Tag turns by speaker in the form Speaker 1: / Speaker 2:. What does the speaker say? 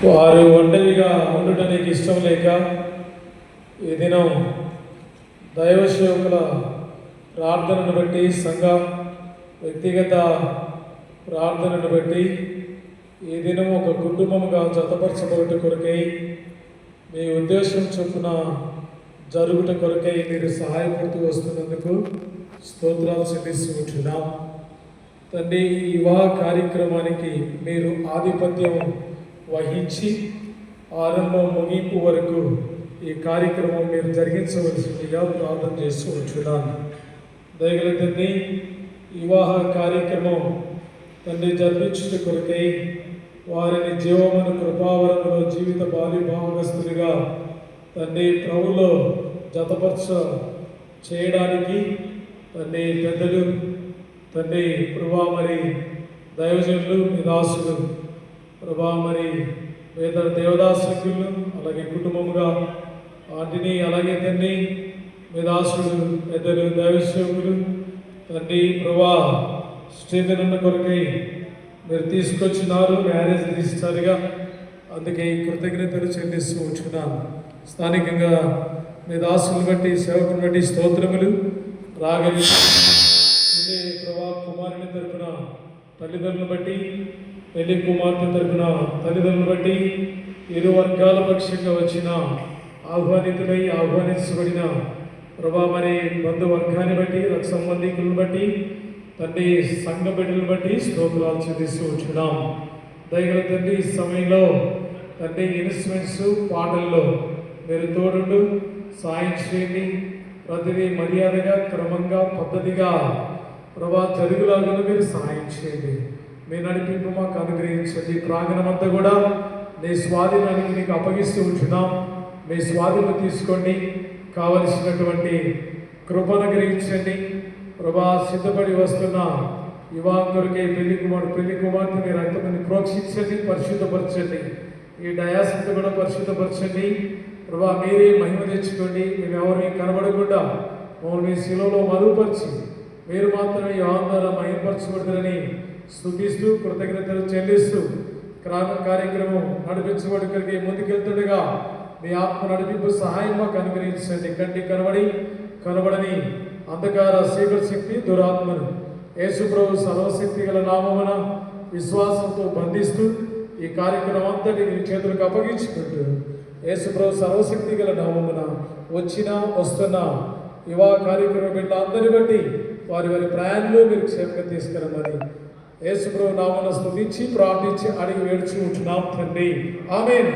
Speaker 1: వారు ఒంటరిగా ఉండటానికి ఇష్టం లేక ఈ దినం దైవ సేవకుల ప్రార్థనను బట్టి, సంఘ వ్యక్తిగత ప్రార్థనను బట్టి ఈ దినం ఒక కుటుంబముగా జతపరచబడుట కొరకై, మీ ఉద్దేశం చొప్పున జరుగుట కొరకై మీరు సహాయపడుతూ వస్తున్నందుకు స్తోత్రాలు చెల్లిస్తున్నాం. తండ్రి, ఈ వివాహ కార్యక్రమానికి మీరు ఆధిపత్యం వహించి ఆరంభం ముగింపు వరకు ఈ కార్యక్రమం మీరు జరిగించవలసిందిగా ప్రార్థన చేస్తూ ఉంటున్నాను. దయగల తండ్రి, వివాహ కార్యక్రమం తండ్రి జరిపించుట కొరకై వారిని జీవమును కృపావరములో జీవిత భాగస్తులుగా తండ్రి ప్రభులో జతపరచ చేయడానికి తండ్రి పెద్దలు, తండ్రి ప్రభా మరి దైవజనులు, మీ దాసులు ప్రభా మరి వేద దేవదాసకులు, అలాగే కుటుంబముగా వాటిని, అలాగే తండ్రి మీ దాసులు పెద్దలు దైవసేవకులు తండ్రి ప్రభా స్టీఫెన్ కొరకై మీరు తీసుకొచ్చినారు మ్యారేజ్ రిజిస్టర్గా. అందుకే ఈ కృతజ్ఞతలు చెల్లిస్తూ ఉంటున్నాను. స్థానికంగా మీ దాసులను బట్టి, సేవకుని బట్టి స్తోత్రములు. రాగలి ప్రభా కుమారుని తరపున తల్లిదండ్రులను బట్టి, పెళ్లి కుమార్తె తరపున తల్లిదండ్రులను బట్టి, ఇరు వర్గాల పక్షంగా వచ్చిన ఆహ్వానించబడిన ప్రభా మరి బంధువర్గాన్ని బట్టి, రక్త సంబంధికులను బట్టి, తండ్రి సంఘ బిడ్డలను బట్టి స్తోత్రాలు చెల్లిస్తూ ఉంటున్నాం. దయగల తండ్రి, ఈ సమయంలో తండ్రి ఇన్స్ట్రుమెంట్స్ పాటల్లో మీరు తోడుండు సాయం చేయండి. ప్రతిదీ మర్యాదగా, క్రమంగా, పద్ధతిగా ప్రభా జరుగులాగా మీరు సహాయం చేయండి. మీ నడిపింపు మాకు అనుగ్రహించండి. ప్రాంగణమంతా కూడా నీ స్వాధీనానికి నీకు అప్పగిస్తూ ఉంటున్నాం. మీ స్వాధీనం తీసుకోండి. కావలసినటువంటి కృపను అనుగ్రహించండి ప్రభా. సిద్ధపడి వస్తున్న యువాంగుడికి పెళ్లి కుమార్తె మీరు రక్తమని ప్రోక్షించండి, పరిశుద్ధపరచండి. ఈ డయాసంతా కూడా పరిశుద్ధపరచండి ప్రభా. మీరే మహిమ తెచ్చుకోండి. మేము ఎవరిని కనబడకుండా మమ్మల్ని మీ శిలువలో మరుగుపరిచి మీరు మాత్రమే యోహాను ద్వారా మహిమపరచబడతారని స్తుతిస్తూ కృతజ్ఞతలు చెల్లిస్తూ కార్యక్రమం నడిపించబడికి ముందుకెళ్తుండగా మీ ఆత్మ నడిపింపు సహాయం మాకు అనుగ్రహించండి. కంటి కనబడని అంధకార చీకటి శక్తి, దురాత్మను యేసు ప్రభు సర్వశక్తి గల నామమున విశ్వాసంతో బంధిస్తూ ఈ కార్యక్రమం అంతటి మీ చేతులకు అప్పగించుకుంటూ యేసు ప్రభు సర్వశక్తి గల నామమున వస్తున్న వివాహ కార్యక్రమం బిడ్డ అందరిని బట్టి వారి ప్రయాణంలో మీరు క్షేమంగా తీసుకురమ్మని యేసు ప్రభు నామమున స్తుతించి ప్రార్థించి అడిగి వేడుచు ఉంటున్నాం తండ్రి. ఆమేన్.